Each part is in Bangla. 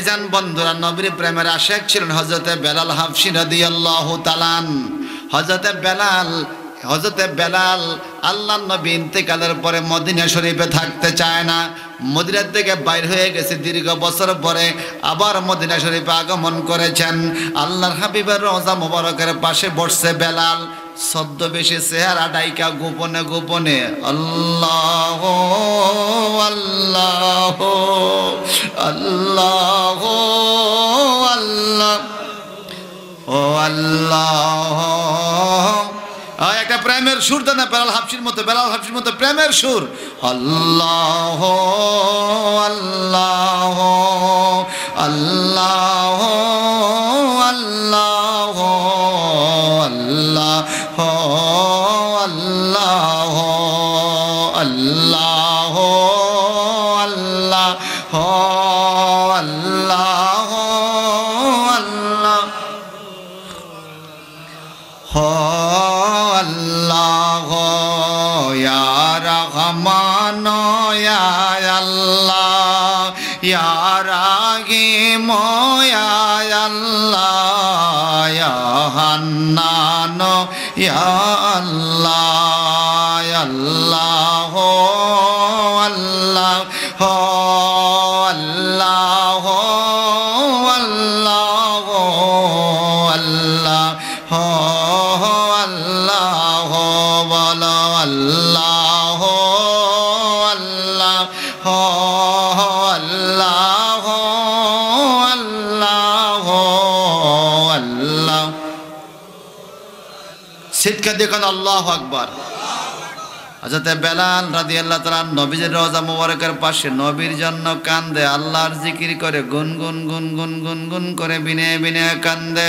ভাইজান বন্ধুরা, নবীর প্রেমের আশিক ছিলেন হযরতে বেলাল হাবশী রাদিয়াল্লাহু তাআলা। হযরতে বেলাল আল্লাহর নবী ইন্তেকালের পরে মদিনা শরীফে থাকতে চায় না। মদিনা থেকে বাইর হয়ে গেছে দীর্ঘ বছর পরে, আবার মদিনা শরীফে আগমন করেছেন। আল্লাহর হাবিবের রওজা মুবারকের পাশে বসছে বেলাল। ছদ্মবেশে চেহারা ডাইকা গোপনে গোপনে আল্লাহ আল্লাহ আল্লাহ আল্লাহ ও আল্লাহ। একটা প্রেমের সুর দেন না বেলাল হাবশীর মতো, বেলাল হাবশীর মতো প্রেমের সুর। আল্লাহ আল্লাহ আল্লাহ আল্লাহ আল্লাহ আল্লাহ আল্লাহ আল্লাহ আল্লাহ আল্লাহ ইয়া রহমান ইয়া আল্লাহ ইয়া রাহিম ইয়া আল্লাহ ইয়া হান্নান ইয়া আল্লাহ আল্লাহ আল্লাহ আল্লাহ আল্লাহ আল্লাহ আল্লাহ বলো আল্লাহ আল্লাহ আল্লাহ আল্লাহ আল্লাহ। চিৎকার দেখুন আল্লাহু আকবার। হযরতে বেলাল রাদিয়াল্লাহু তাআলা নবীর রওজা মুবারকের পাশে নবীর জন্য কান্দে, আল্লাহর জিকির করে গুনগুন গুনগুন গুনগুন করে বিনে বিনে কান্দে।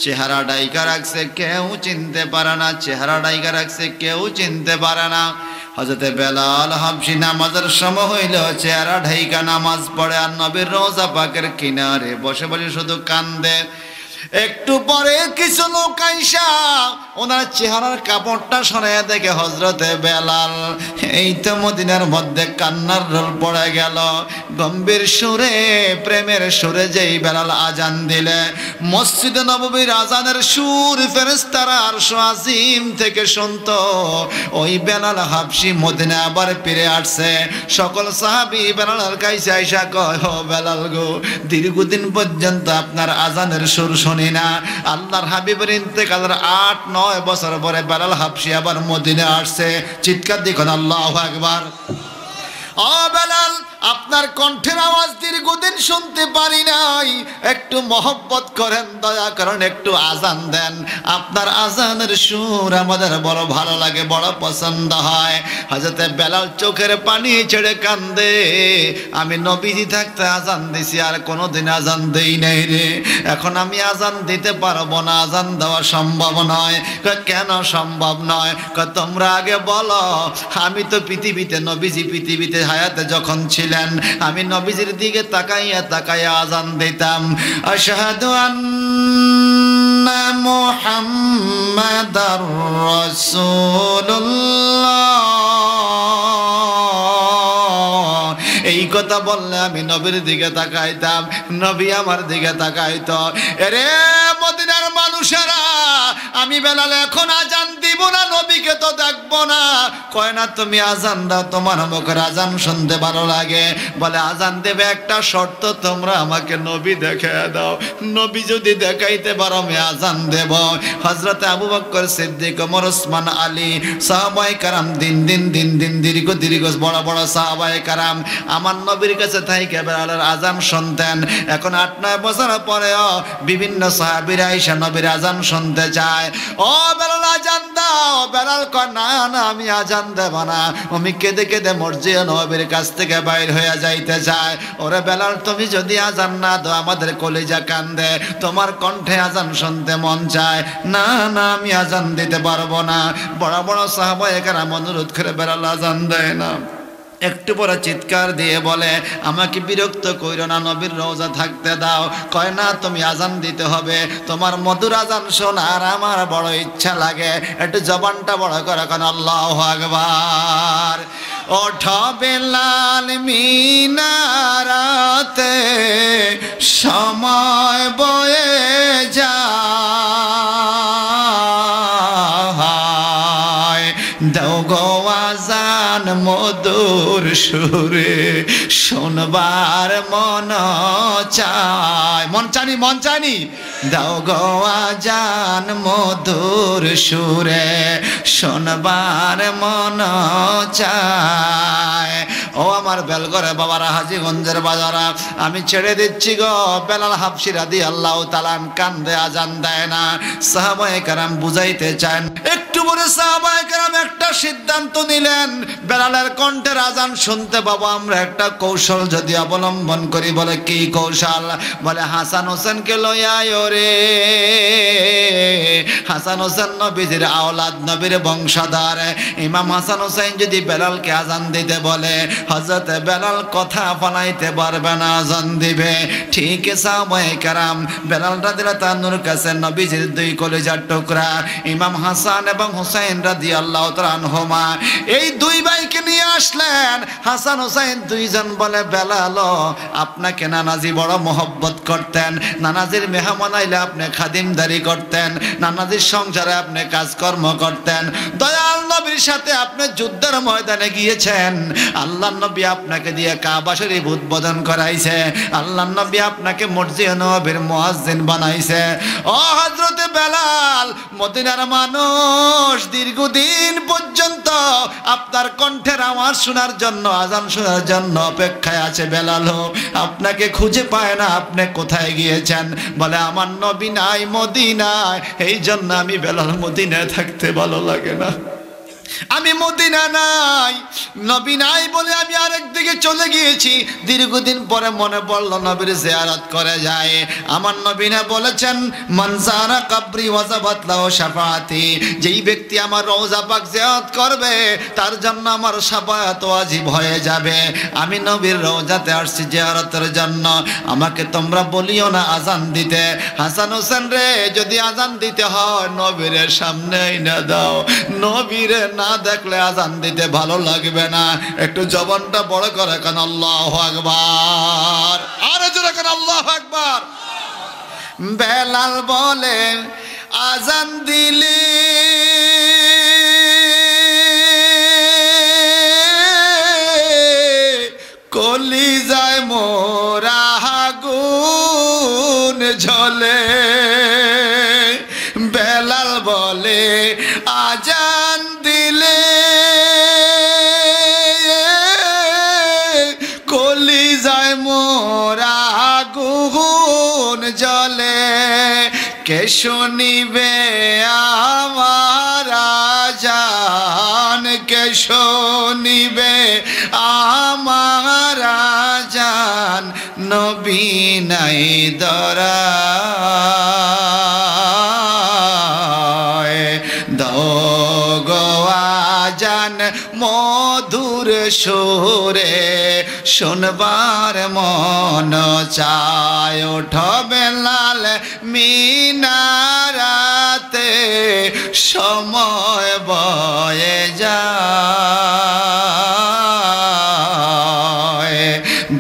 চেহারা ডাইকা রাখছে, কেউ চিনতে পারে না, চেহারা ডাইকা রাখছে, কেউ চিনতে পারে না। হযরতে বেলাল হাবশী নামাজের সময় হইল চেহারা ঢাইকা নামাজ পড়ে আর নবীর রওজা পাকের কিনারে বসে বসে শুধু কান্দে। একটু পরে কিছু লোক আইসা ওনার চেহারার কাপড়টা সরাইয়া দেখে হযরতে বেলাল। এই তো মদিনার মধ্যে কান্নার রোল পড়ে গেল। গম্ভীর সুরে প্রেমের সুরে যেই বেলাল আজান দিলে, মসজিদে নববীর আজানের সুর ফেরেশতারা আরশ আজিম থেকে শুনতো। ওই বেলাল হাবশী মদিনা আবার ফিরে আসছে। সকল সাহাবী বেলালের কাছে আইসা কয়, ও বেলাল গো, দীর্ঘদিন পর্যন্ত আপনার আজানের সুর শুনি না। আল্লাহর হাবিবের ইন্তেকালের ৮-৯ বছর পরে বেলাল হাবশী আবার মদিনা আসছে। চিৎকার দেখুন আল্লাহু আকবার। ও বেলাল, আপনার কণ্ঠের আওয়াজ দীর্ঘদিন শুনতে পারি নাই, একটু মহব্বত করেন, দয়া করেন, একটু আজান দেন। আপনার আজানের সুর আমাদের বড় ভালো লাগে, বড় পছন্দ হয়। হযরতে বেলাল চোখের পানি ছেড়ে কান্দে, আমি নবীজি থাকতে আজান দিছি, আর কোনোদিন আজান দেই নাই রে। এখন আমি আজান দিতে পারবো না, আজান দেওয়া সম্ভব নয়। কেন সম্ভব নয়? তোমরা আগে বলো। আমি তো পৃথিবীতে, নবীজি পৃথিবীতে হায়াতে যখন ছিল, আমি নবীজির দিকে তাকাইয়া তাকাইয়া আজান দিতাম, আশহাদু আন্না মুহাম্মাদার রাসূলুল্লাহ। এই কথা বললে আমি নবীর দিকে তাকাইতাম, নবী আমার দিকে তাকাইতো। এরে মদিনার মানুষেরা, আমি বেলাল এখন আজান দিব না, নবীকে তো দেখবো না। কয় না, তুমি আজান দাও, তোমার মুখের আজান শুনতে ভালো লাগে। বলে আজান দেবে, একটা শর্ত, তোমরা আমাকে নবী দেখাইয়া দাও। নবী যদি দেখাইতে পারো আমি আজান দেব। হযরতে আবু বকর সিদ্দিক, ওমর, ওসমান, আলী, সাহাবায়ে কেরাম, দিন দিন দীর্ঘ বড় বড় সাহাবায়ে কেরাম আমার নবীর কাছে থাইকে বেলালের আজান শুনতেন। এখন ৮-৯ বছর পরেও বিভিন্ন সাহাবীরা আয়েশা নবীর আজান শুনতে চায়। ও বেলাল আজান দাও। বেলাল কয়, না না, আমি আজান দেব না। আমি কেঁদে কেঁদে মসজিদে নবীর কাছ থেকে বাইর হয়ে যাইতে চায়। ওরে বেলাল, তুমি যদি আজান না দাও আমাদের কলিজা কান্দে, তোমার কণ্ঠে আজান শুনতে মন চায়। না না, আমি আজান দিতে পারবো না। বড় বড় সাহাবায়ে কেরাম অনুরোধ করে বেলাল আজান দেয় না। একটু পরে চিৎকার দিয়ে বলে, আমাকে বিরক্ত কইরো না, নবীর রওজা থাকতে দাও। কয় না, তুমি আজান দিতে হবে, তোমার মধুর আজান শোনার আমার বড় ইচ্ছা লাগে। একটু জবানটা বড় করে কোন আল্লাহু আকবার। ও ওঠো বেলাল মিনারাতে সময় বয়ে যায় দাও গো আজান মধুর সুরে শোনবার মন চায় মন চানি দাও গো আজান মধুর সুরে শোনবার মন চায় ও আমার বেলগড়ে বাবারা হাজীগঞ্জের বাজারা আমি ছেড়ে দিচ্ছি গো বেলাল হাবশী রাদিয়াল্লাহু তাআলা কান্দে আজান দেয় না সাহাবায়ে কেরাম বুঝাইতে চান একটু পরে সাহাবায়ে কেরাম একটা সিদ্ধান্ত নিলেন বেলালের কণ্ঠের আজান শুনতে পাবো আমরা একটা কৌশল যদি অবলম্বন করি বলে কি কৌশল বলে হাসান হোসেনকে লইয়া রে হাসান হোসেন নবীর আওলাদ নবীর বংশধর ইমাম হাসান হোসেন যদি বেলালকে আজান দিতে বলে হযরত বেলাল কথা ফলাইতে পারবে না আজান দিবে ঠিক সাহাবায়ে কেরাম বেলাল রাদিয়াল্লাহু তাআলার কাছে নবীজির দুই কলিজার টুকরা ইমাম হাসান এবং হুসাইন রাদিয়াল্লাহু তাআলা আনহুমা এই দুই ভাইকে নিয়ে আসলেন হাসান হোসেন দুইজন বলে বেলাল আপনাকে নানাজি বড় মহব্বত করতেন নানাজির মেহমান আইলে আপনি খাদিমদারি করতেন নানাজির সংসারে আপনি কাজকর্ম করতেন দয়াল নবীর সাথে আপনি যুদ্ধের ময়দানে গিয়েছেন আল্লাহর নবী আপনাকে দিয়ে কাবা শরীফ উদ্বোধন করাইছে আল্লাহর নবী আপনাকে মসজিদে নববীর মুয়াজ্জিন বানাইছে ও হযরতে বেলাল মদিনার মানুষ দীর্ঘদিন পর্যন্ত আপনার কণ্ঠের আওয়াজ শোনার জন্য আজান শোনার জন্য অপেক্ষায় আছে বেলাল আপনাকে খুঁজে পায় না আপনি কোথায় গিয়েছেন বলে আমার নবী নাই মদিনায় এই জন্য আমি বেলাল মদিনায় থাকতে ভালো লাগে না আমি মদিনা নাই নবী নাই বলে আমি আরেক দিকে চলে গিয়েছি দীর্ঘদিন পরে মনে পড়লো নবীর জিয়ারত করে যায় আমার নবী না বলেছেন মান যারা কবরি ওয়াজাবাত লাহু শাফাআতি যেই ব্যক্তি আমার রওজা পাক জিয়ারত করবে তার জন্য আমার শাফাআত ওয়াজিব হয়ে যাবে আমি নবীর রওজাতে আসছি জিয়ারতের জন্য আমাকে তোমরা বলিও না আজান দিতে হাসান হোসেন রে যদি আজান দিতে হয় নবীর সামনেই না দাও নবীর না দেখলে আজান দিতে ভালো লাগবে না একটু জবানটা বড় করে কেন আল্লাহু আকবার আর জোরে কেন আল্লাহু আকবার বেলাল বলে আজান দিলে কলিজায় মোরা আগুন জ্বলে বেলাল বলে আজান দিলে কলিজায় মোরা আগুন জ্বলে কে শুনিবে আমার আজান কে শুনিবে আমার আজান নবী নাই দরা মধুর সুরে শুনবার মন চায় ওঠো বেলাল মিনারাতে সময় বয়ে যায়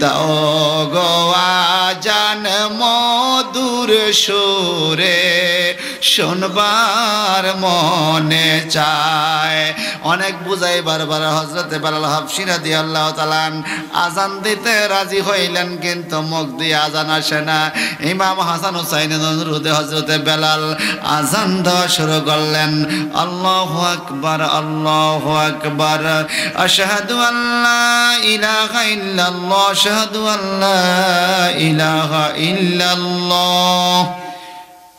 দাও গো আজান মধুর সুরে শুনবার মনে চায় অনেক বুঝাই বারবার হযরতে বেলাল হাবশী রাদিয়াল্লাহু তাআলা আজান দিতে রাজি হইলেন কিন্তু মুখ দিয়ে আজান আসে না ইমাম হাসান হুসাইনের অনুরোধে হযরতে বেলাল আজান দেওয়া শুরু করলেন আল্লাহু আকবার আশহাদু আল্লা ইলাহা ইল্লাল্লাহ আশহাদু আল্লা ইলাহা ইল্লাল্লাহ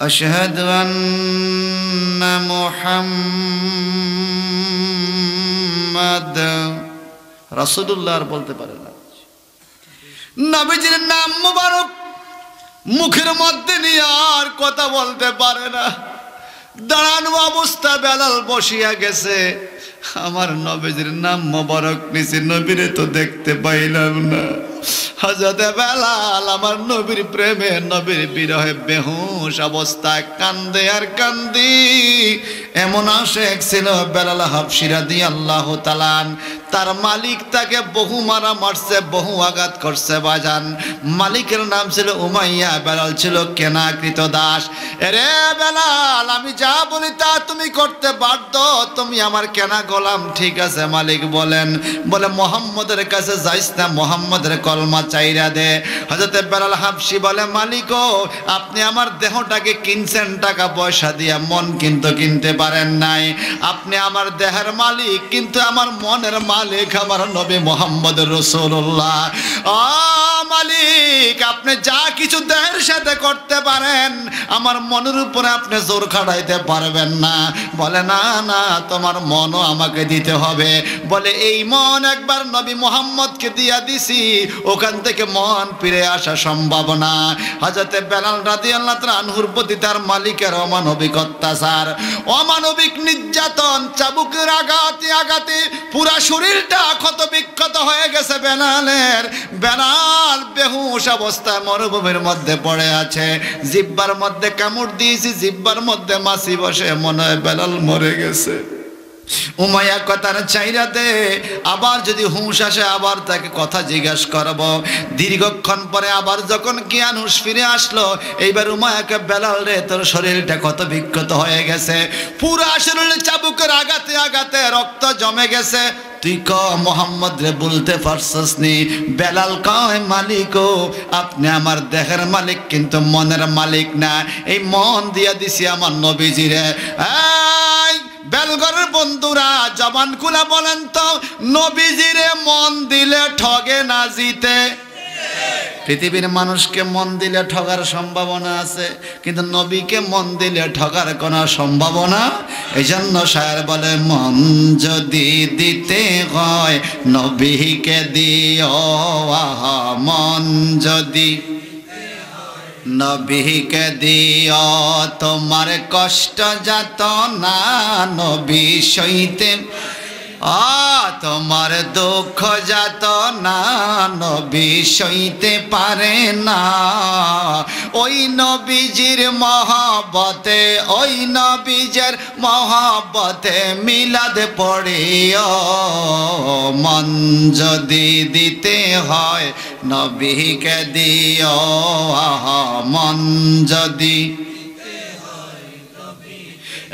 আশহাদু আন্না মুহাম্মাদ রাসূলুল্লাহ আর বলতে পারে না নবীজির নাম মুবারক মুখের মধ্যে নিয়ে আর কথা বলতে পারে না দাঁড়ানো অবস্থা বেলাল বসিয়া গেছে আমার নবীজির নাম মুবারক নিচে নবীরে তো দেখতে পাইলাম না হযরত বেলাল আমার নবীর প্রেমে নবীর বিরহে বেহুশ অবস্থায় কান্দে আর কান্দি এমন আশেক ছিল বেলাল হাবশী রাদিয়াল্লাহু তাআলা তার মালিক তাকে বহু মারা মারছে, বহু আঘাত করছে বাজান। মালিকের নাম ছিল উমাইয়া, বেলাল ছিল কেনাকৃত দাস। এরে বেলাল, আমি যা বলি তা তুমি করতে বাধ্য, তুমি আমার কেনা গোলাম, ঠিক আছে? মালিক বলেন, বলে মোহাম্মদের কাছে যাইস না, মোহাম্মদের কলমা চাইরা দে। হযরত বেলাল হাবশি বলে, মালিকও আপনি আমার দেহটাকে কিনছেন টাকা পয়সা দিয়া, মন কিন্তু কিনতে পারেন নাই। আপনি আমার দেহের মালিক, কিন্তু আমার মনের মালিক আমার নবী মুহাম্মদ রাসূলুল্লাহ। মালিক, আপনি যা কিছু দেহের সাথে করতে পারেন, আমার মনের উপরে আপনি জোর খাটাইতে পারবেন না। বলে, না না, তোমার মনও আমাকে দিতে হবে। বলে, এই মন একবার নবী মুহাম্মদকে দিয়া দিছি, ওখান থেকে মন ফিরে আসা সম্ভব না। হযরত বেলাল রাদিয়াল্লাহু তাআলা আনহুর প্রতি তার মালিকের অমানবিক অত্যাচার, অমানবিক নির্যাতন, চাবুকের আঘাতে আঘাতে পুরা শরীরটা ক্ষত বিক্ষত হয়ে গেছে বেলালের। বেলাল বেহুশ অবস্থায় মরুভূমির মধ্যে পড়ে আছে। জিহ্বার মধ্যে কামড় দিয়েছি, জিহ্বার মধ্যে মাছি বসে, মনে হয় বেলাল মরে গেছে। উমাইয়া কথার চাইরা দে, আবার যদি হুঁশ আসে আবার তাকে কথা জিজ্ঞাসা করব। দীর্ঘক্ষণ পরে আবার যখন জ্ঞান হুঁশ ফিরে আসলো, এইবার উমাইয়াকে, বেলাল রে, তোর শরীরটা কত বিক্ষত হয়ে গেছে, পুরা শরীরে চাবুকের আঘাতে আঘাতে রক্ত জমে গেছে, তুই ক মোহাম্মদ রে বলতে পারছস নি? বেলাল কয়, মালিক ও আপনি আমার দেহের মালিক, কিন্তু মনের মালিক না। এই মন দিয়া দিছি আমার নবীজিরে। বেলগরের বন্ধুরা, জবান খুলে বলেন তো, নবীজিরে মন দিলে ঠগে না জিতে? পৃথিবীর মানুষকে মন দিলে ঠগার সম্ভাবনা আছে, কিন্তু নবীকে মন দিলে ঠগার কোনো সম্ভাবনা। এই জন্য শায়ের বলে, মন যদি দিতে হয় নবীকে দিও, মন যদি নবীকে দিও, তোমার কষ্ট যাতনা নবী সইতে, তোমার দুঃখ যাতনা নবী সইতে পারে না। ওই নবীজির মহব্বতে, ওই নবীজির মহব্বতে মিলাদ পড়িও, মন যদি দিতে হয় নবীকে দিও, মন যদি।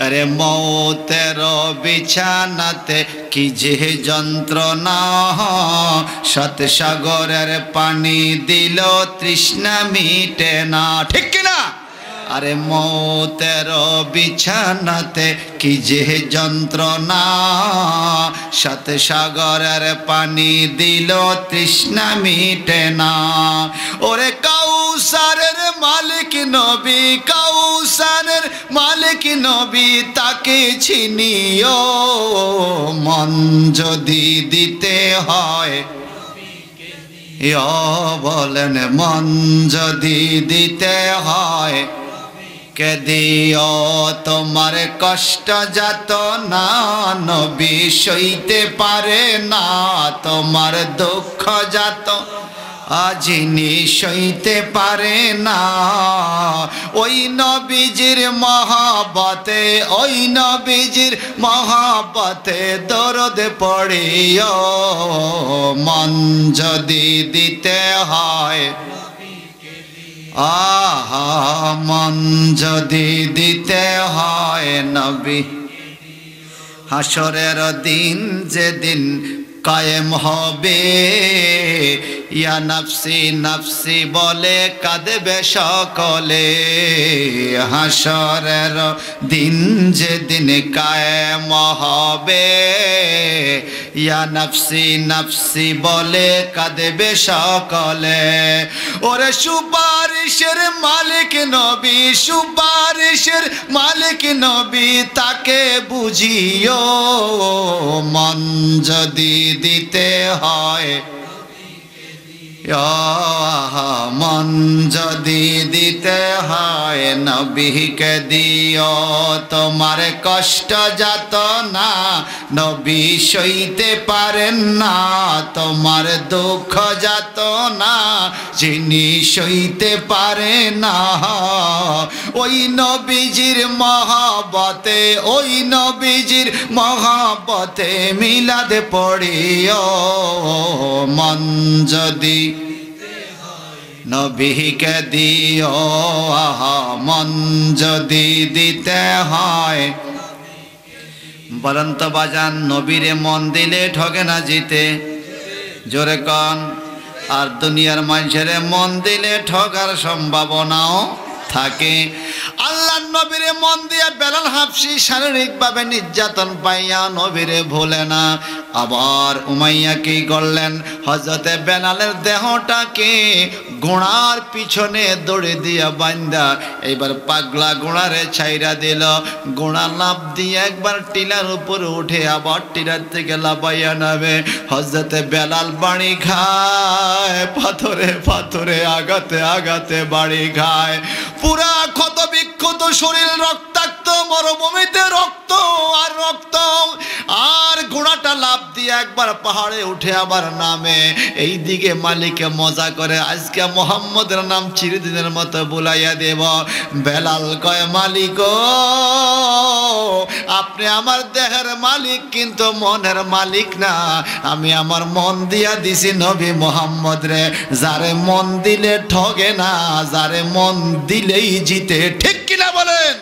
আরে মৌতের বিছানাতে কি যে যন্ত্রণা, সাত সাগরের পানি দিল তৃষ্ণা মিটে না, ঠিক কিনা? আরে মৌতের বিছানাতে কি যে যন্ত্রণা, সাত সাগরের পানি দিল তৃষ্ণা মিটে না। ওরে কাউসারের মালিক নবী, কাউসারের মালিক নবী, তাকে চিনিও, মন যদি দিতে হয়, বলেন, মন যদি দিতে হয় কে দিও, তোমার কষ্ট যাতনা নবী সইতে পারে না, তোমার দুঃখ যাতনা যিনি সইতে পারে না। ওই নবীজির মহব্বতে, ওই নবীজির মহব্বতে দরদ পড়িও, মন যদি দিতে হয়, মন যদি দিতে হয় নবী। হাসরের দিন যেদিন কায়েম হবে, ইয়া নাফসি নাফসি বলে কাঁদবে সকলে। হাসরের দিন যেদিন কায়েম হবে, ইয়া নাফসি নাফসি বলে কাঁদবে সকলে। ওরে সুপারিশের মালিক নবী, সুপারিশের মালিক নবী, তাকে বুঝিও, মন যদি দিতে হয়, মন যদি দিতে হয় নবীকে দিও, তোমার কষ্ট যাত না নবী সইতে পারেন না, তোমার দুঃখ যাত না যিনি সইতে পারে না। ওই নবীজির মহব্বতে, ওই নবীজির মহব্বতে মিলাদ পড়িও। মন যদি নবীকে দিও, মন যদি দিতে হয়। বলেন তো বাজান, নবীরে মন দিলে ঠকে না জিতে? জোরে কন। আর দুনিয়ার মানুষের মন দিলে ঠকার সম্ভাবনাও থাকে। আল্লাহর নবীরে মন দিয়ে বেলাল হাবশী শারীরিকভাবে নির্যাতন পাইয়া নবীরে ভোলে না। আবার উমাইয়া কি করলেন, হযরতে বেলালের দেহটাকে ঘোড়ার পিছনে দড়ি দিয়া বান্ধা এইবার পাগলা ঘোড়ারে ছাইরা দিল। ঘোড়া লাফ দিয়ে একবার টিলার উপরে উঠে আবার টিলার থেকে লাফাইয়া নামে। হযরতে বেলাল বাড়ি খায়, পাথরে পাথরে আঘাতে আঘাতে বাড়ি খায়। পুরা ক্ষত বিক্ষত শরীর, রক্তাক্ত, মরুভূমিতে রক্ত আর রক্ত। আর ঘোড়াটা লাফ দিয়ে একবার পাহাড়ে উঠে আবার নামে। এইদিকে মালিকে মজা করে, আজকে মোহাম্মদের নাম চিরদিনের মতো বুলাইয়া দেব। বেলাল কয়, মালিক আপনি আমার দেহের মালিক কিন্তু মনের মালিক না। আমি আমার মন দিয়া দিছি নবী মোহাম্মদ রে, যারে মন দিলে ঠগে না, যারে মন দিলেই জিতে। ঠিক কিনা বলেন?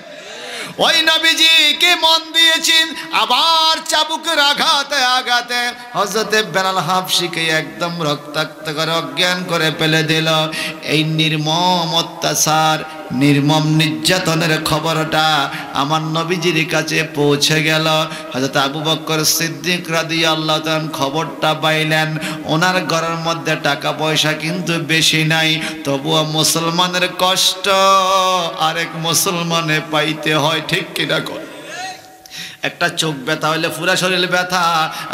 ওই নবীজিকে মন দিয়েছেন। আবার চাবুকের আঘাতে আঘাতে হযরতে বেলাল হাবশীকে একদম রক্তাক্ত করে অজ্ঞান করে ফেলে দিল। এই নির্মম অত্যাচার, নির্মম নির্যাতনের খবরটা আমার নবীজির কাছে পৌঁছে গেল। হযরত আবু বকর সিদ্দিক রাদিয়াল্লাহু তাআলা খবরটা পাইলেন। ওনার ঘরের মধ্যে টাকা পয়সা কিন্তু বেশি নাই, তবুও মুসলমানের কষ্ট আরেক মুসলমানে পাইতে হয়। ঠিক কিনা কর? একটা চোখ ব্যথা হইলে পুরা শরীর ব্যথা।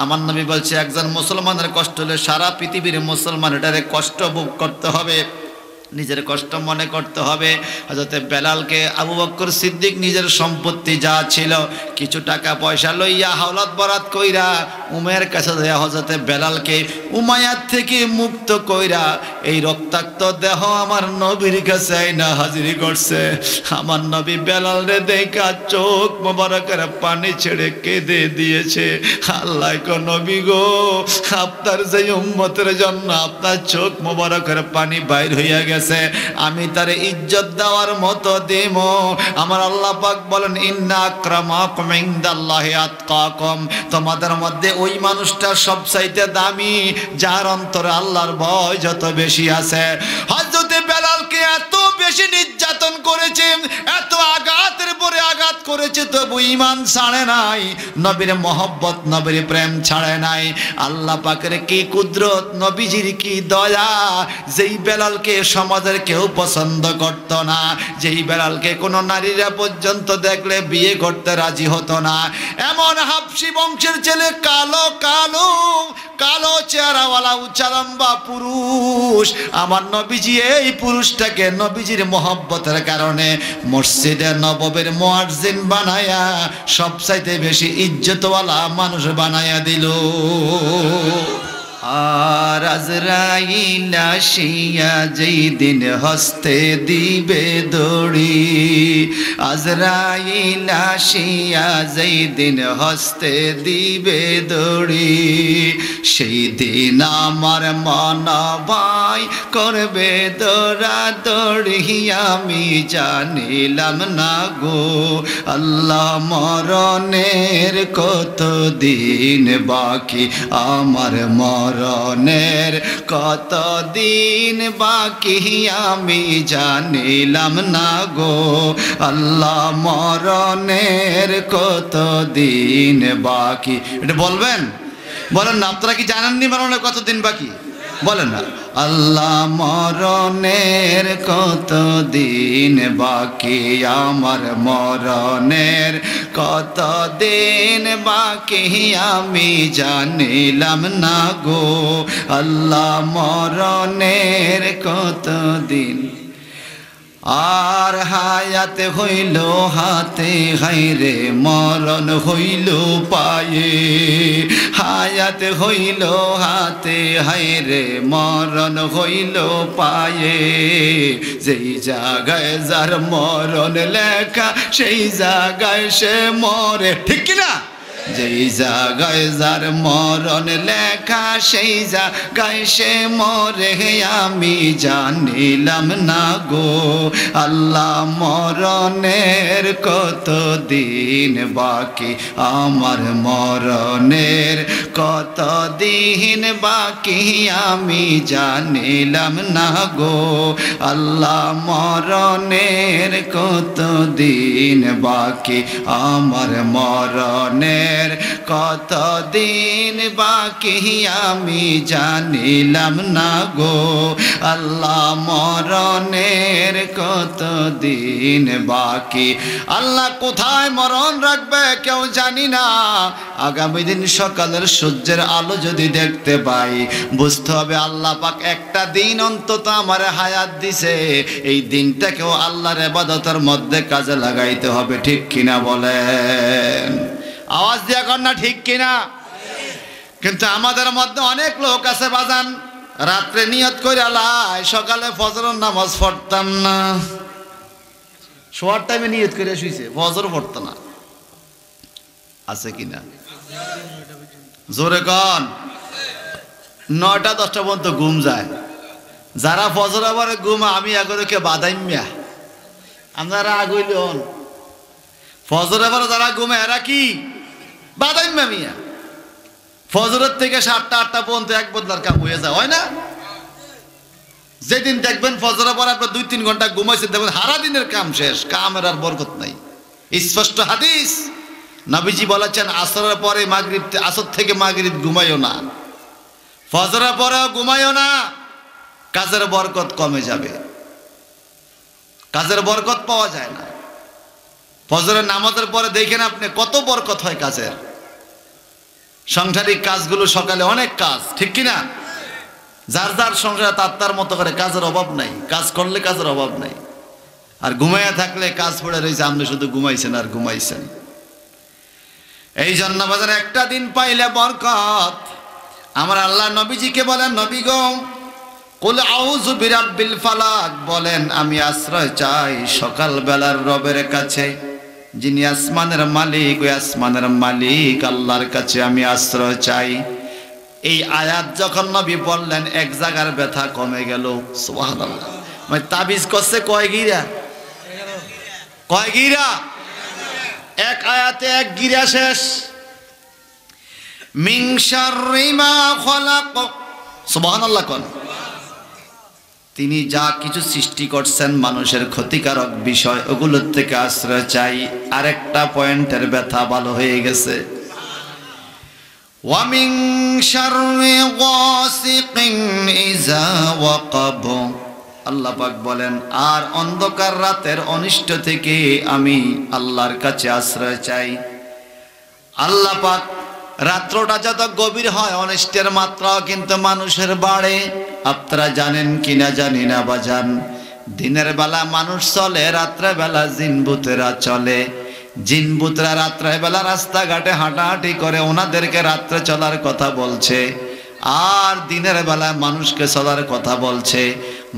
আমার নবী বলছে, একজন মুসলমানের কষ্ট হলে সারা পৃথিবীর মুসলমান এটারে কষ্ট ভোগ করতে হবে, নিজের কষ্ট মনে করতে হবে। হযরতে বেলালকে আবু বকর সিদ্দিক নিজের সম্পত্তি যা ছিল কিছু টাকা পয়সা লইয়া হাওলাত বরাত কইরা উমাইয়ার কাছে দেয়া হযরতে বেলালকে উমাইয়ার থেকে মুক্ত কইরা এই রক্তাক্ত দেহ আমার নবীর কাছে আইনা হাজিরি করছে। আমার নবী বেলালরে দেখা চোখ মোবারকের পানি ছেড়ে কেঁদে দিয়েছে। আল্লাহ গো নবী গো, আপনার যে উম্মতের জন্য আপনার চোখ মোবারকের পানি বাইর হইয়া গেছে, আমি তারে ইজ্জত দেওয়ার মতো দেব। আমার আল্লাহ পাক বলেন, ইন্না আকরামাকুম ইনদাল্লাহি আতকাকুম, তোমাদের মধ্যে ওই মানুষটা সবচাইতে দামি যার অন্তরে আল্লাহর ভয় যত বেশি আছে। হযরতে বেলালকে এত বেশি নির্যাতন করেছে, এত আঘাতের পরে আঘাত করেছে, তবু ঈমান ছাড়ে নাই, নবীর মহব্বত নবীর প্রেম ছাড়ে নাই। আল্লাহ পাকের কি কুদরত, নবীজির কি দয়া, যেই বেলালকে সমাজের কেউ পছন্দ করত না, যেই বেলালকে কোনো নারীরা পর্যন্ত দেখলে বিয়ে করতে রাজি হতো না, এমন হাবশী বংশের ছেলে, কালো কালো কালো চেহারাওয়ালা উঁচা লম্বা পুরুষ, আমার নবীজি এই পুরুষটাকে নবীজির মহব্বতের কারণে মসজিদে নববীর মুয়াজ্জিন বানায়া সবচাইতে বেশি ইজ্জতওয়ালা মানুষ বানায়া দিল। আর আজরাইল আসিয়া যেই দিন হস্তে দিবে দড়ি, আজরাইল আসিয়া যেই দিন হস্তে দিবে দড়ি, সেই দিন আমার মন ভাই করবে দৌড়াদৌড়ি, আমি জানিলাম না গো আল্লাহ মরণের কত দিন বাকি, আমার মরণের কত দিন বাকি, আমি জানিলাম না গো আল্লাহ মরণের কত দিন বাকি। এটা বলবেন? বলেন না, আপনারা কি জানেননি মরণের কত দিন বাকি? বলেন না আল্লাহ মরণের কত দিন বাকি আমার মরণের কত দিন বাকি আমি জানিলাম না গো আল্লাহ মরণের কত দিন আর হায়াত হইল হাতে হাইরে মরণ হইল পায়ে হায়াত হইল হাতে হাইরে মরণ হইল পায়ে যেই জায়গায় যার মরণ লেখা সেই জায়গায় সে মরে ঠিক কিনা যেই জায়গায় যার মরণ লেখা সেই জায়গায় সে মরে আমি জানিলাম না গো আল্লাহ মরণের কত দিন বাকি আমার মরণের কত দিন বাকি আমি জানিলাম না গো আল্লাহ মরণের কত দিন বাকি আমার মরণের কত দিন বাকি আমি জানিলাম না গো আল্লাহ মরণের কত দিন বাকি আল্লাহ কোথায় মরণ রাখবে কেউ জানি না আগামী দিন সকালের সূর্যের আলো যদি দেখতে পাই বুঝতে হবে আল্লাহ পাক একটা দিন অন্তত আমার হায়াত দিছে এই দিনটাকেও আল্লাহর ইবাদতের মধ্যে কাজে লাগাইতে হবে ঠিক কিনা বলেন আওয়াজ দিয়া কর না ঠিক কিনা কিন্তু আমাদের মধ্যে অনেক লোক আছে বাজান রাত্রে নিয়ত করে আলাই সকালে ফজরের নামাজ পড়তাম না শোয়ার টাইমে নিয়ত করে শুইছে ফজর পড়তো না আছে কিনা জোরে কন 9টা 10টা পর্যন্ত ঘুম যায় যারা ফজর আবার ঘুম আমি এগোকে বাদাইমিয়া আপনারা আগুইল ফজর আবার যারা ঘুমে এরা কি বাদাইমিয়া মিয়া ফজরের থেকে 7টা 8টা পর্যন্ত এক বদলার কাম হয়ে যায় হয় না যেদিন দেখবেন ফজরের পর আপনার 2-3 ঘন্টা ঘুমাইছেন দেখবেন সারা দিনের কাম শেষ কামের আর বরকত নাই স্পষ্ট হাদিস নবীজি বলেছেন আসরের পরে মাগরিব আসর থেকে মাগরিব ঘুমাইও না ফজরের পরেও ঘুমাইও না কাজের বরকত কমে যাবে কাজের বরকত পাওয়া যায় না ফজরের নামাজের পরে দেখেন আপনি কত বরকত হয় কাজের সাংসারিক কাজগুলো সকালে অনেক কাজ ঠিক কিনা যার যার সংসারে তার মতো করে কাজের অভাব নাই কাজ করলে কাজের অভাব নাই আর ঘুমাইয়া থাকলে কাজ পড়ে রয়েছে আপনি শুধু ঘুমাইছেন আর ঘুমাইছেন এই জন্য বাজার একটা দিন পাইলে বরকত আমার আল্লাহ নবীজিকে বলেন নবী গো কুল আউযু বিরাব্বিল ফালাক বলেন আমি আশ্রয় চাই সকাল বেলার রবের কাছে যিনি আসমানের মালিক ওই আসমানের মালিক আল্লাহর কাছে আমি আশ্রয় চাই এই আয়াত যখন নবী বললেন এক জায়গার ব্যথা কমে গেল সুবহানাল্লাহ মানে তাবিজ করছে কয় গিরা এক আয়াতে এক গিরা শেষ মিন শাররি মা খলাক সুবহানাল্লাহ কোন তিনি যা কিছু সৃষ্টি করছেন মানুষের ক্ষতিকারক বিষয় ওগুলোর থেকে আশ্রয় চাই আরেকটা পয়েন্টের ব্যথা ভালো হয়ে গেছে ওয়া মিন শাররি গাসিকিন ইযা ওয়াকাব আল্লাহ পাক বলেন আর অন্ধকার রাতের অনিষ্ট থেকে আমি আল্লাহর কাছে আশ্রয় চাই আল্লাহ পাক রাত্রটা যত গভীর হয় অনিষ্টের মাত্রাও কিন্তু মানুষের বাড়ে আপনারা জানেন কিনা জানি না বাজান দিনের বেলা মানুষ চলে রাত্রে বেলা জিনভূতেরা চলে জিনভূতরা রাত্রে বেলা রাস্তাঘাটে হাঁটাহাঁটি করে ওনাদেরকে রাত্রে চলার কথা বলছে আর দিনের বেলা মানুষকে চলার কথা বলছে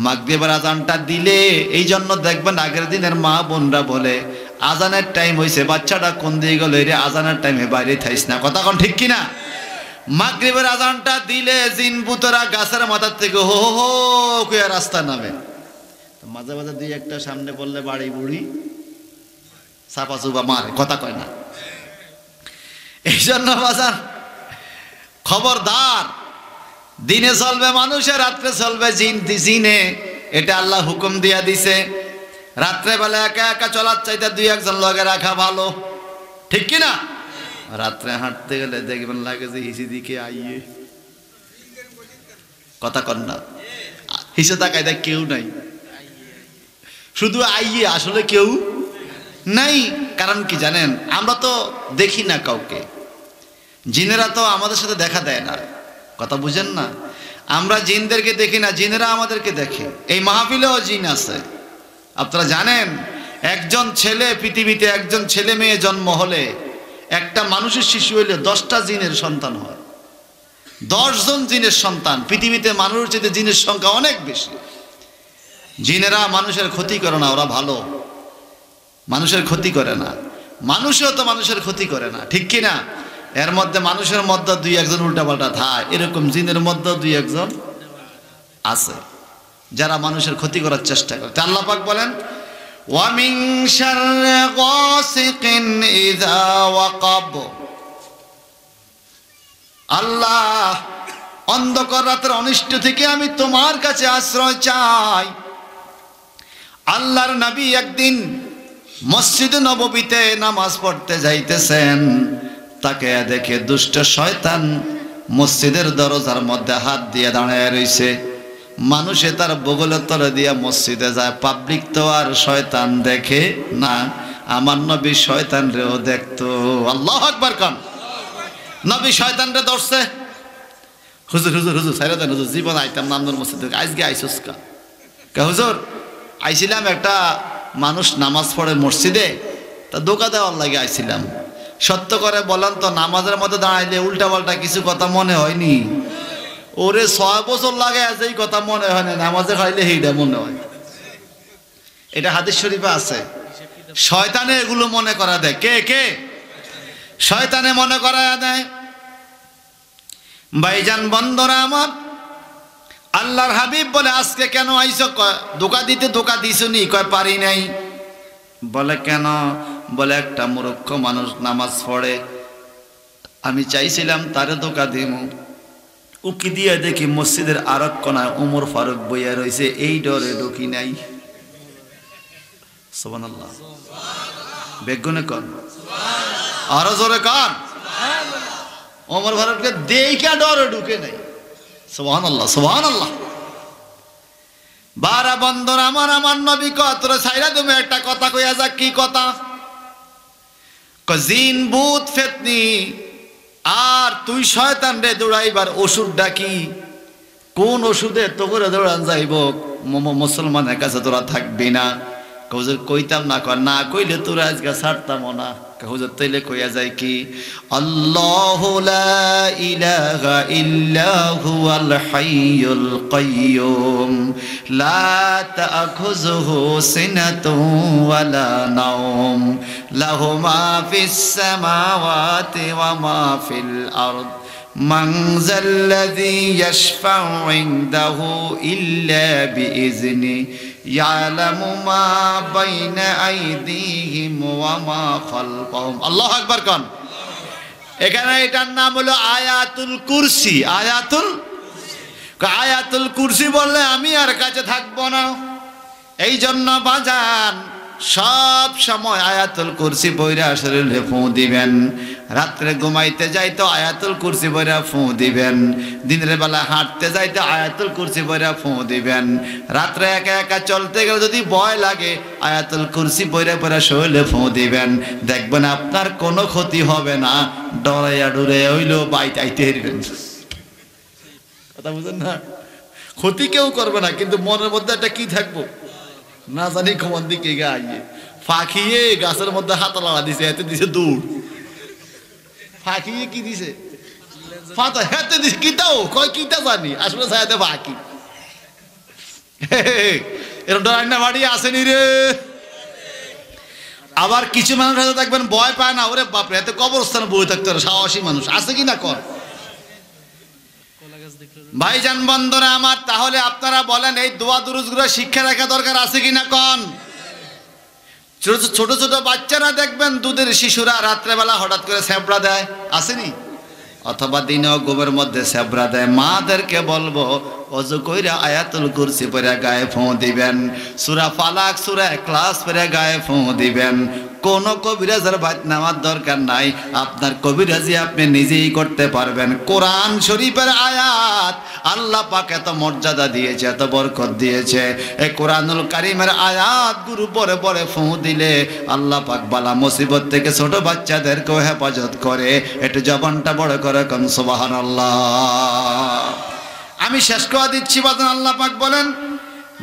মাগরিবের আজানটা দিলে এই জন্য দেখবেন আগের দিনের মা বোনরা বলে আজানের টাইম হয়েছে বাচ্চাটা কোন দিকে গেল রে আজানের টাইমে বাইরে থাইস না কথা কোন ঠিক কিনা মাগরিবের আজানটা দিলে জিনভূতরা গাছের মাথার থেকে হো হো কইয়া রাস্তা নামে মাঝে মাঝে দুই একটা সামনে বললে বাড়ি বুড়ি চাপা চুপা মারে কথা কয় না এই জন্য বাজার খবরদার দিনে চলবে মানুষে রাত্রে চলবে জিনে এটা আল্লাহ হুকুম দিয়া দিছে রাত্রে বেলা একা একা চলার চাইতে 2-1 লগে রাখা ভালো ঠিক কিনা রাত্রে হাঁটতে গেলে দেখবেন লাগে যে হিসি দিকে আইয়ে কথা কন না, হিসে তাকায় দেখ কেউ নাই, শুধু আইয়ে আসলে কেউ নাই। কারণ কি জানেন, আমরা তো দেখি না কাউকে, জিনেরা তো আমাদের সাথে দেখা দেয় না, কথা বুঝেন না। আমরা জিনদেরকে দেখি না, জিনেরা আমাদেরকে দেখে। এই মাহফিলেও জিন আছে। আপনারা জানেন, একজন ছেলে পৃথিবীতে, একজন ছেলে মেয়ে জন্ম হলে, একটা মানুষের শিশু হইলে 10টা জিনের সন্তান হয়। 10 জন জিনের সন্তান। পৃথিবীতে মানুষের চেয়ে জিনের সংখ্যা অনেক বেশি। জিনেরা মানুষের ক্ষতি করে না, ওরা ভালো, মানুষের ক্ষতি করে না। মানুষও তো মানুষের ক্ষতি করে না, ঠিক কি না? এর মধ্যে মানুষের মধ্যে 2-1 জন উল্টাপাল্টা থাকে, এরকম জিনের মধ্যে 2-1 জন আছে যারা মানুষের ক্ষতি করার চেষ্টা করে। আল্লাহ পাক বলেন, ওয়া মিন শাররি গাসিকিন ইযা ওয়াকাব। আল্লাহ, অন্ধকার রাতের অনিষ্ট থেকে আমি তোমার কাছে আশ্রয় চাই। আল্লাহর নবী একদিন মসজিদে নববীতে নামাজ পড়তে যাইতেছেন, তাকে দেখে দুষ্ট শয়তান মসজিদের দরজার মধ্যে হাত দিয়ে দাঁড়ায় রইছে। মানুষে তার বগলের তলে দিয়ে মসজিদে যায়, পাবলিক তো আর শয়তান দেখে না। আমার নবী শয়তান রেও দেখতো। আল্লাহু আকবার কান। নবী শয়তান রে ধরছে, হুজুর হুজুর হুজুর ছাইরা দেন হুজুর, জীবন আইতাম না আপনার মসজিদে, আজকে আইসুস কা হুজুর? আইছিলাম, একটা মানুষ নামাজ পড়ে মসজিদে, তা ধোঁকা দেওয়ার লাগে আইছিলাম। সত্য করে বলেন তো, নামাজের মধ্যে দাঁড়াইলে উল্টা পাল্টা কিছু কথা মনে হয়নি? ওরে 6 বছর লাগে যেই কথা মনে হয় না, নামাজে খাইলে সেইটা মনে হয়। এটা হাদিস শরীফে আছে। শয়তানে এগুলো মনে করা দেয়। কে কে? শয়তানে মনে করা দেয়। ভাইজান বন্ধুরা আমার, আল্লাহর হাবিব বলে, আজকে কেন আইছো? ধোঁকা দিতে ধোঁকা দিছনি? কয় পারি নাই। বলে কেন? বলে একটা মূর্খ মানুষ নামাজ পড়ে, আমি চাইছিলাম তারে ধোঁকা দিব, উকি দিয়ে দেখি মসজিদের আরেক কোনায় ওমর ফারুক বইয়া রয়েছে, এই ডরে ঢুকি নাই। সুবহানাল্লাহ। বেগুনে কন, আরো জোরে কন। ওমর ফারুককে দেখা ডরে ঢুকে নাই। সুবহানাল্লাহ সুবহানাল্লাহ। বারা বন্দর আমার নবী কয়, তোরা ছাইরা তুমি একটা কথা কইয়া যাক। কি কথা? জিন ভূত ফেতনি আর তুই শয়তান রে দৌড়াইবার ওষুধ ডাকি, কোন ওষুধে তো করে দৌড়ান যাইব? মুসলমানের কাছে তোরা থাকবি না। হুজুর কইতাম না। কর না কইলে তোরা আজকে ছাড়তাম না। হুজুর তাইলে কইয়া যায় কি? আল্লাহু লা ইলাহা ইল্লা হুয়াল হাইয়ুল কাইয়্যুম লা তা'খুযুহু সিনাতুন ওয়ালা নাওম লাহু মা ফিস সামাওয়াতি ওয়া মা ফিল আরদ মান যাল্লাযী ইয়াশফা'ু ইনদাহু ইল্লা বিইজনি ইয়ালামু মা বাইনা আইদিহিম ওয়া মা খালফাহুম। আল্লাহু আকবার কোন। এখানে এটার নাম হলো আয়াতুল কুরসি। আয়াতুল কুরসি বললে আমি আর কাছে থাকবো না। এই জন্য বাজান সব সময় আয়াতুল কুরসি পড়া শরীরে ফু দিবেন। রাত্রে ঘুমাইতে যাইতো আয়াতুল কুরসি পড়া ফু দিবেন। দিনের বেলা হাঁটতে যাইতে আয়াতুল কুরসি পড়া ফু দিবেন। রাত্রে একা একা চলতে গেলে যদি ভয় লাগে আয়াতুল কুরসি পড়া শরীরে ফু দিবেন। দেখবেন আপনার কোনো ক্ষতি হবে না। ডরাইয়া ডুরে হইলেও বাইতে আইতে হেরবেন। কথা বুঝেন না? ক্ষতি কেউ করবে না, কিন্তু মনের মধ্যে একটা কি থাকবো না জানি কোন দিকে গাইয়ে ফাঁকিয়ে গাছের মধ্যে হাত লাগা দিছে, এতে দিছে দৌড়। ফাঁকিয়ে কি দিছে? ফাঁতা হেতে দিছে। কিতাও কয় কিতা জানি, আসলে সাথে ফাঁকি। এরকম রান্না বাড়ি আসেনি রে। আবার কিছু মানুষ হয়তো দেখবেন ভয় পায় না, ওরে বাপরে এত কবরস্থানে বই থাকতে পারে, সাহসী মানুষ আছে কিনা কর। ভাইজান বন্ধুরা আমার, তাহলে আপনারা বলেন এই দোয়া দুরুদগুলো শিক্ষা রাখা দরকার আছে কিনা কন? ছোট ছোট বাচ্চারা দেখবেন দুধের শিশুরা রাত্রেবেলা হঠাৎ করে স্যাবড়া দেয়, আসেনি? অথবা দিনেও গোবের মধ্যে স্যাবড়া দেয়। মাদেরকে বলবো ওযু কইরা আয়াতুল কুরসি পড়ে গায়ে ফু দিবেন, সূরা ফালাক সূরা ইখলাস পড়ে গায়ে ফু দিবেন। কোন কবিরাজের ভাত নেওয়ার দরকার নাই, আপনার কবিরাজি আপনি নিজেই করতে পারবেন। কোরআন শরীফের আয়াত, আল্লাহ পাক এত মর্যাদা দিয়েছে, এত বরকত দিয়েছে। এই কোরআনুল কারীমের আয়াত গুরু পরে পরে ফু দিলে আল্লাহ পাক বালা মুসিবত থেকে ছোট বাচ্চাদেরকেও হেফাজত করে। একটু জবানটা বড় করে কোন সুবহানাল্লাহ। আমি শেষ করে দিচ্ছি বাজান। আল্লাহ পাক বলেন,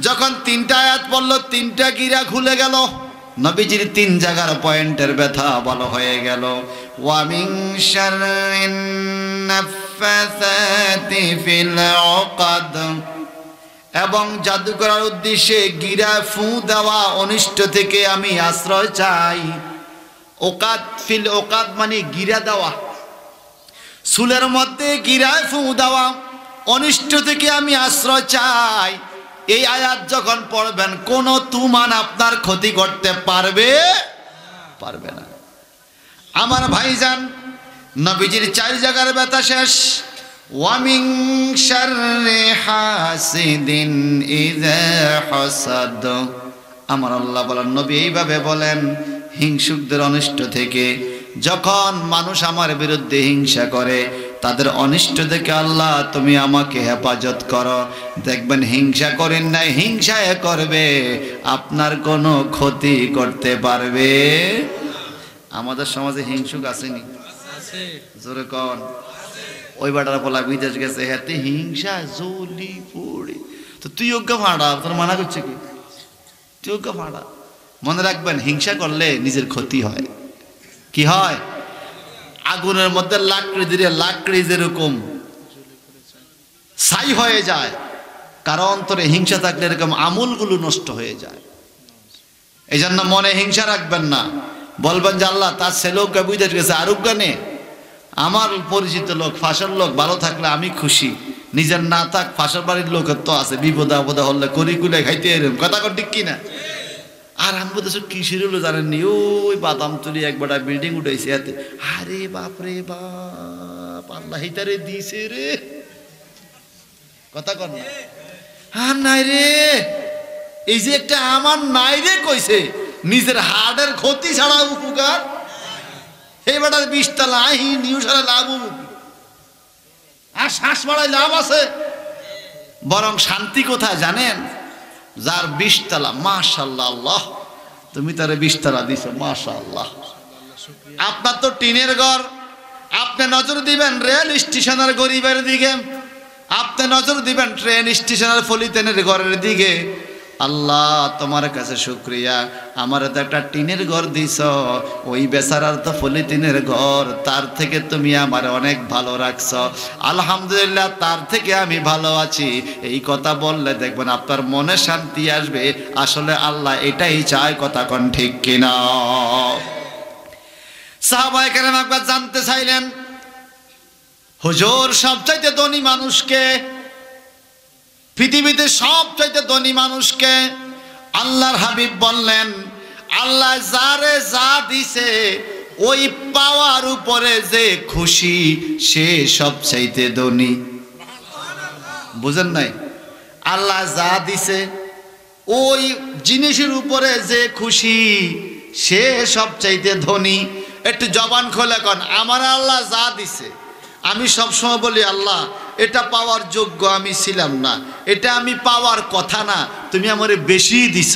যখন তিনটা আয়াত বলল, তিনটা গিরা খুলে গেল, নবীজির তিন জায়গার পয়েন্টের ব্যথা ভালো হয়ে গেল। ওয়া মিন শাররিন নাফাসাতি ফিল উকাদ, এবং জাদু করার উদ্দেশ্যে গিরা ফু দেওয়া অনিষ্ট থেকে আমি আশ্রয় চাই। ওকাদ ফিল ওকাদ মানে গিরা দেওয়া, চুলের মধ্যে গিরায় ফু দেওয়া, অনিষ্ট থেকে আমি আশ্রয় চাই। এই আয়াত যখন পড়বেন, কোন তুমান আপনার ক্ষতি করতে পারবে না। আমার ভাইজান, নবীজির চার জায়গার ব্যথা শেষ। ওয়া মিন শাররি হাসিদিন ইযা হাসাদ, আমার আল্লাহ বলেন, নবী এইভাবে বলেন, হিংসুকদের অনিষ্ট থেকে। যখন মানুষ আমার বিরুদ্ধে হিংসা করে, তাদের অনিষ্ট থেকে আল্লাহ তুমি আমাকে হেফাজত করো। দেখবেন হিংসা করেন নাই, হিংসায় করবে, আপনার কোনো ক্ষতি করতে পারবে। আমাদের সমাজে হিংসুক আসেনি? জোরে কন। ওই বাটার বলা বিদেশ গেছে, হাতে হিংসা জলি পড়ি, তো তুই অজ্ঞা ফাঁড়া, তোর মানা করছে কি? তুই অজ্ঞা ফাঁড়া। মনে রাখবেন, হিংসা করলে নিজের ক্ষতি হয়। কি হয়? আগুনের মধ্যে লাকড়ি দিলে লাকড়ি যেরকম ছাই হয়ে যায়, কারণ অন্তরে হিংসা থাকলে এরকম আমলগুলো নষ্ট হয়ে যায়। এই জন্য মনে হিংসা রাখবেন না। বলবেন যে আল্লাহ, তার ছেলেও বিদেশ গেছে, আরব গানে আমার পরিচিত লোক, ফাঁসার লোক ভালো থাকলে আমি খুশি, নিজের না থাক ফাঁসার বাড়ির লোকের তো আছে, বিপদে আপদে হলে করি কুলে খাইতে এরকম কথা কর, ঠিক কিনা? আর আমি বলতেছি কিসের হলো জানেননি, ওই বাদাম তুলি একবার বিল্ডিং উঠেছে এতে। আরে বাপরে বাপ, আল্লাহ হিতারে দিছে রে, কথা কর না। আর নাই রে, এই যে একটা আমার নাই রে কইছে, নিজের হার্টের ক্ষতি ছাড়া উপকার। এই বেটার 20 তলা নিউজ লাভ, আর শ্বাস বাড়ায় লাভ আছে, বরং শান্তি কোথায় জানেন? যার 20 তলা, মাশাআল্লাহ, আল্লাহ তুমি তারে 20 তলা দিছো, মাশাআল্লাহ। আপনার তো টিনের ঘর, আপনি নজর দিবেন রেল স্টেশনের গরিবের দিকে, আপনি নজর দিবেন ট্রেন স্টেশনের পলিথিনের ঘরের দিকে। আল্লাহ তোমার কাছে শুকরিয়া, আমার তো একটা টিনের ঘর দিছ, ওই বেচারার তো পলিথিনের ঘর, তার থেকে তুমি আমার অনেক ভালো রাখছ, আলহামদুলিল্লাহ, তার থেকে আমি ভালো আছি। এই কথা বললে দেখবেন আপনার মনে শান্তি আসবে। আসলে আল্লাহ এটাই চায়, কথা কোন ঠিক কিনা? সাহাবায়ে কেরাম একবার জানতে চাইলেন, হুজুর সবচাইতে ধনী মানুষকে, পৃথিবীতে সবচাইতে ধনী মানুষকে? আল্লাহর হাবিব বললেন, আল্লাহ যারে যা দিছে ওই পাওয়ার উপরে যে খুশি, সে সবচাইতে ধনী। বুঝেন নাই? আল্লাহ যা দিছে ওই জিনিসের উপরে যে খুশি, সে সবচাইতে ধনী। একটু জবান খোলে কন, আমার আল্লাহ যা দিছে, আমি সবসময় বলি আল্লাহ এটা পাওয়ার যোগ্য আমি ছিলাম না, এটা আমি পাওয়ার কথা না, তুমি আমারে বেশি দিছ,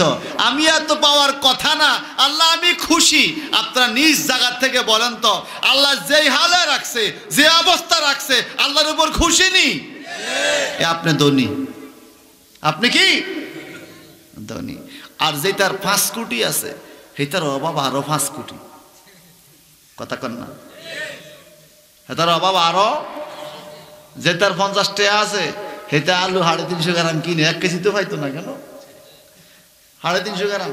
আমি এত পাওয়ার কথা না, আল্লাহ আমি খুশি। আপনারা নিজ জায়গা থেকে বলেন তো, আল্লাহ যেই হালে রাখছে, যে অবস্থা রাখছে, আল্লাহর উপর খুশি নি? আপনি ধনী, আপনি কি ধনী? আর যে তার 5 কোটি আছে, সেটার অভাব আরো 5 কোটি, কথা কন না? তার অভাব আরো, যে তার 50 টাকা আছে, সেটা আলু 350 গ্রাম কিনে 1 কেজি তো পাইতো না, কেন 350 গ্রাম?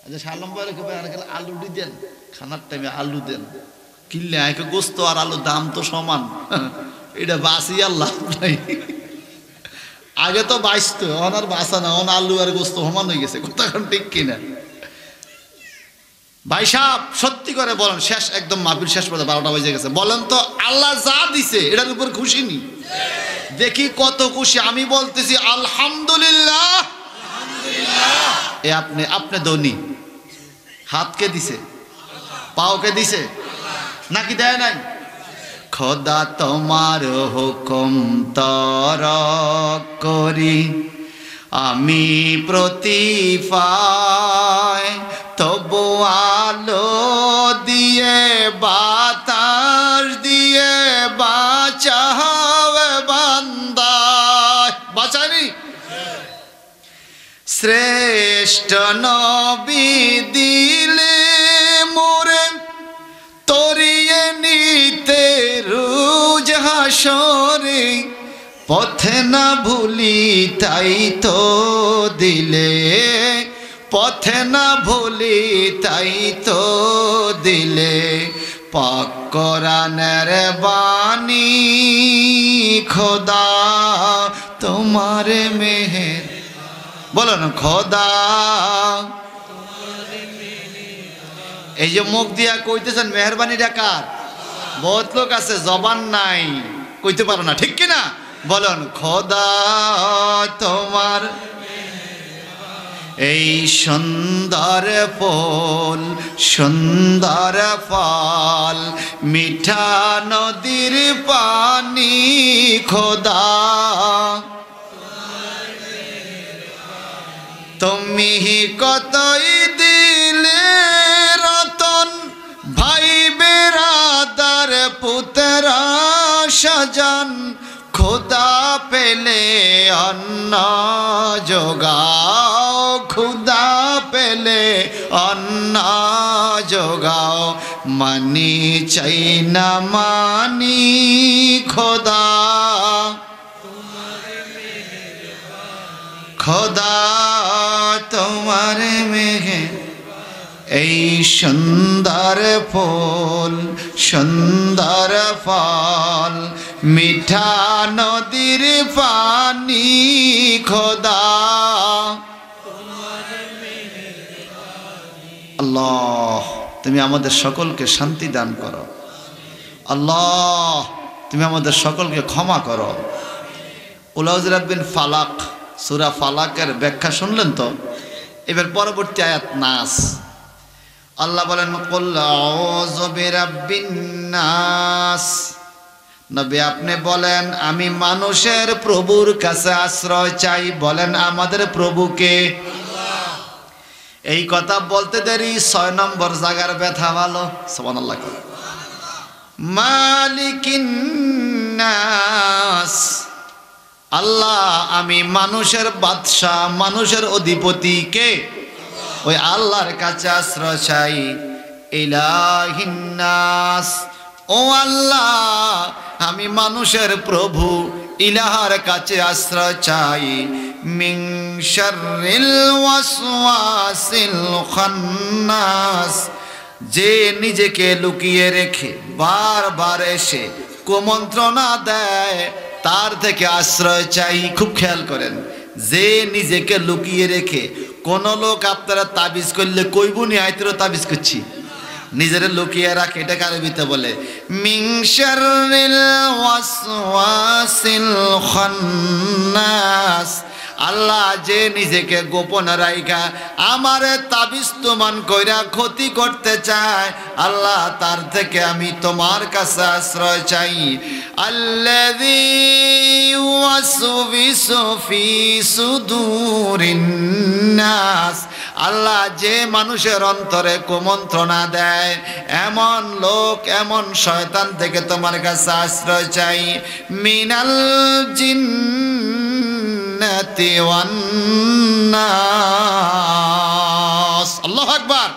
আচ্ছা সালাম বলে আর গেলে আলু দেন, খানার টাইমে আলু দেন, কিনলে একে গোস্ত আর আলু দাম তো সমান, এটা বাসি আর লাভ নাই। আগে তো বাঁচত, এখন আর বাঁচা না, এখন আলু আর গোস্ত সমান হয়ে গেছে, কথা ঠিক কিনা? ভাই সাহেব সত্যি করে বলেন, শেষ একদম মাহফিল শেষ পর্যন্ত 12টা বেজে গেছে, বলেন তো আল্লাহ যা দিছে এটার উপর খুশি নি? দেখি কত খুশি। আমি বলতেছি আলহামদুলিল্লাহ। এ আপনি ধনী। হাতকে দিছে, পাওকে দিছে নাকি দেয় নাই? খোদা তোমার হুকুম তরক করি আমি প্রতিফায়, তবু আলো দিয়ে বাতাস দিয়ে বাঁচাবে বান্দায়। বাঁচানি শ্রেষ্ঠ নবী দিলে মোরে তরিয়ে নিতে রোজ হাসরে, পথে না ভুলি তাই তো দিলে, পথে না ভুলি তাই তো দিলে, পাক কোরআনের বাণী খোদা তোমার মেহের। বলো না খোদা। এই যে মুখ দিয়া কইতেছেন মেহরবানিটা কার? বহুত লোক আছে জবান নাই, কইতে পারো না, ঠিক কিনা? বলুন খোদা তোমার এই সুন্দর ফুল সুন্দর ফল মিঠা নদীর পানি খোদা তুমি কতই দিলে রতন ভাই বেরাদার পুতরা সাজান, খোদা পেলে অন্ন যোগাও, খুদা পেলে অন্ন যোগাও, মানি চাই না মানি খোদা, খোদা তোমার মেঘে এই সুন্দর ফুল সুন্দর ফল মিঠা নদীর পানি খোদা। আল্লাহ তুমি আমাদের সকলকে শান্তি দান করো। আল্লাহ তুমি আমাদের সকলকে ক্ষমা করো। উলাউজ রাব্বিন ফালাক, সূরা ফালাকের ব্যাখ্যা শুনলেন তো? এবার পরবর্তী আয়াত নাস। আল্লাহ বলেন কুল আউযু বিরাব্বিন নাস, নবী আপনি বলেন আমি মানুষের প্রভুর কাছে আশ্রয় চাই। বলেন আমাদের প্রভুকে। এই কথা বলতে দেরি 6 নম্বর জায়গার ব্যথা ভালো। সুবহানাল্লাহ। মালিকিন নাস, আল্লাহ আমি মানুষের বাদশা মানুষের অধিপতি কে? ওই আল্লাহর কাছে আশ্রয় চাই। ইলাহিন নাস, ও আল্লাহ আমি মানুষের প্রভু ইলাহার কাছে আশ্রয় চাই। মিন শাররিল ওয়াসওয়াসিল খান্নাস, যে নিজেকে লুকিয়ে রেখে বারবার এসে কুমন্ত্রণা দেয় তার থেকে আশ্রয় চাই। খুব খেয়াল করেন, যে নিজেকে লুকিয়ে রেখে কোন লোক আপনারা তাবিজ করলে কইবুনি আইতেরও তাবিজ করছি, নিজের লুকিয়ে রাখে, এটাকে আরবিতে বলে মিন শাররিল ওয়াসওয়াসিল খান্নাস। আল্লাহ যে নিজেকে গোপন রাইখা আমারে তাবিজ তুমান কইরা ক্ষতি করতে চায়, আল্লাহ তার থেকে আমি তোমার কাছে আশ্রয় চাই। আল্লাযী ইউওয়াসওয়িসু ফি সুদুরিন নাস, আল্লাহ যে মানুষের অন্তরে কুমন্ত্রণা দেয় এমন লোক এমন শয়তান থেকে তোমার কাছে আশ্রয় চাই। মিনাল জিন্নাতি ওয়ান নাস। আল্লাহু আকবার।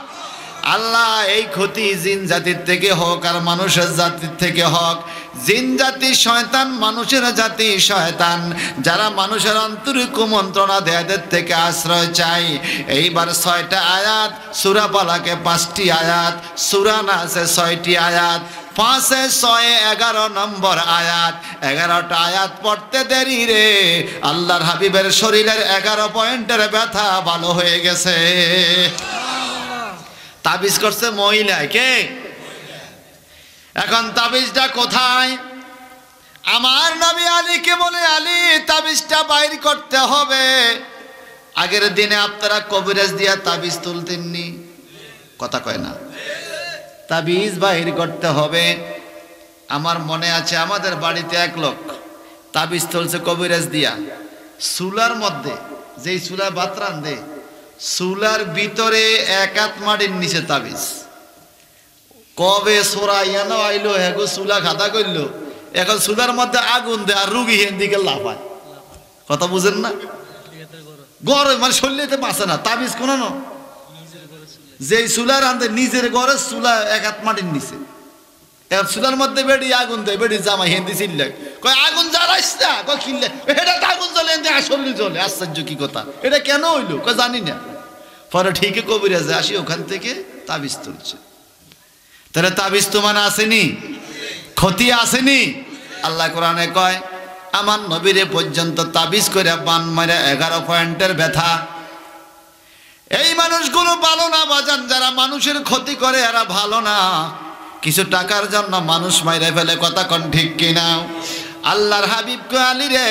আল্লাহ এই ক্ষতি জিন জাতির থেকে হোক আর মানুষের জাতির থেকে হোক, জিন জাতি শয়তান, মানুষের জাতি শয়তান, যারা মানুষের অন্তরে কুমন্ত্রণা দেয় এদের থেকে আশ্রয় চাই। এইবার 6টা আয়াত, সূরা ফালাকে 5টি আয়াত, সূরা নাসে 6টি আয়াত, 5 6 11 নম্বর আয়াত। 11টা আয়াত পড়তে দেরি রে, আল্লাহর হাবিবের শরীরের 11 পয়েন্টের ব্যথা ভালো হয়ে গেছে। তাবিজ করছে মহিলা কে? এখন তাবিজটা কোথায়? আমার নবী আলীকে বলে, আলী তাবিজটা বাইর করতে হবে। আগের দিনে আপনারা কবিরাজ দিয়া তাবিজ তুলতেননি, কথা কয় না? তাবিজ বাইর করতে হবে। আমার মনে আছে আমাদের বাড়িতে এক লোক তাবিজ তুলছে কবিরাজ দিয়া। চুলার মধ্যে, যেই চুলা ভাত রান্ধে, চুলার ভিতরে এক হাত মাটির নিচে তাবিজ। কবে সোরা ইয়ানো আইলো, হেগো চুলা খাতা করলো, এখন চুলার মধ্যে আগুন দেয় আর রুগী হেন দিকে লাফায়। কথা বুঝেন না? গরম মানে শরীরেতে বাঁচে না। তাবিজ কোন যেই চুলার আনতে নিজের ঘরে চুলা এক হাত মাটির নিচে, এখন চুলার মধ্যে বেড়ি আগুন দেয়, বেড়ি জামা হেন্দি চিল্লে কয় আগুন জ্বালাইস না, কয় কিনলে এটা আগুন জ্বলে আসলে জ্বলে। আশ্চর্য কি কথা, এটা কেন হইলো? কয় জানি না। পরে ঠিকই কবিরাজে আসি, ওখান থেকে তাবিজ তুলছে। তাহলে তাবিজ তো মানে আসেনি, ক্ষতি আসেনি। আল্লাহ কোরআনে কয়, আমার নবীরে পর্যন্ত তাবিজ করে বান মারে 11 পয়েন্টের ব্যথা। এই মানুষগুলো ভালো না বাজান, যারা মানুষের ক্ষতি করে এরা ভালো না। কিছু টাকার জন্য মানুষ মাইরে ফেলে, কথা কোন ঠিক কিনা? আল্লাহর হাবিব কয়, আলী রে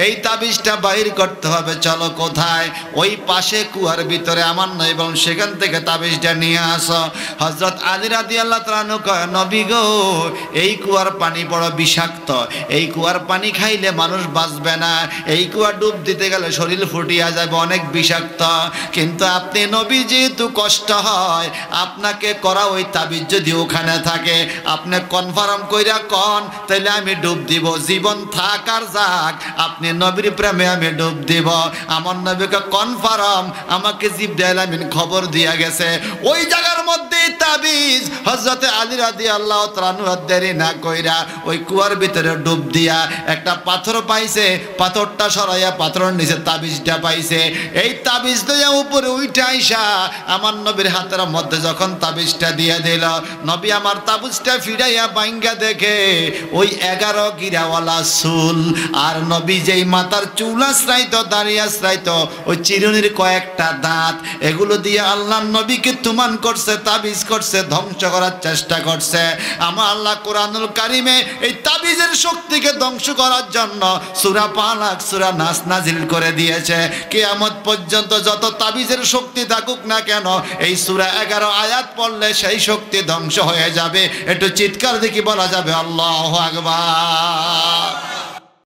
এই তাবিজটা বাইর করতে হবে, চলো কোথায়? ওই পাশে কুয়ার ভিতরে আমার নবী বলেন, সেখান থেকে তাবিজটা নিয়ে আসো। হযরত আলী রাদিয়াল্লাহু তাআলা আনহু কয়, নবী গো এই কুয়ার পানি বড় বিষাক্ত, এই কুয়ার পানি খাইলে মানুষ বাঁচবে না, এই কুয়া ডুব দিতে গেলে শরীর ফুটিয়া যাবে, অনেক বিষাক্ত। কিন্তু আপনি নবী, যেহেতু কষ্ট হয়, আপনাকে করা ওই তাবিজ যদি ওখানে থাকে, আপনি কনফার্ম কইরা কন, তাইলে আমি ডুব দিব। জীবন থাক আর যাক, আপনি নবীর প্রেমে আমি ডুব দিব। আমার নবীকে কনফার্ম, আমাকে জিবরাইল আমিন খবর দিয়া গেছে। ওই জায়গার মধ্যে তাবিজ হযরতে আলী রাদিয়াল্লাহু তাআলা আনহু দেরি না কইরা ওই কুয়ার ভিতরে ডুব দিয়া একটা পাথর পাইছে, পাথরটা সরাইয়া পাথরের নিচে তাবিজটা পাইছে। এই তাবিজ দিয়া উপরে উইঠা আইসা আমার নবীর হাতের মধ্যে যখন তাবিজটা দিয়ে দিল, নবী আমার তাবিজটা ফিরাইয়া বাইঙ্গা দেখে ওই 11 গিরাওয়ালা চুল, আর নবী যেই মাথার চুল আশ্রাইত, দাড়ি আশ্রাইত, ওই চিরুনির কয়েকটা দাঁত, এগুলো দিয়ে আল্লাহর নবীকে তুমান করছে, তাবিজ করছে, ধ্বংস করার চেষ্টা করছে। আমার আল্লাহ কোরআনুল কারিমে এই তাবিজের শক্তিকে ধ্বংস করার জন্য সূরা ফালাক, সূরা নাস নাজিল করে দিয়েছে। কিয়ামত পর্যন্ত যত তাবিজের শক্তি থাকুক না কেন, এই সূরা 11 আয়াত পড়লে সেই শক্তি ধ্বংস হয়ে যাবে। একটু চিৎকার দেখি বলা যাবে আল্লাহু আকবার।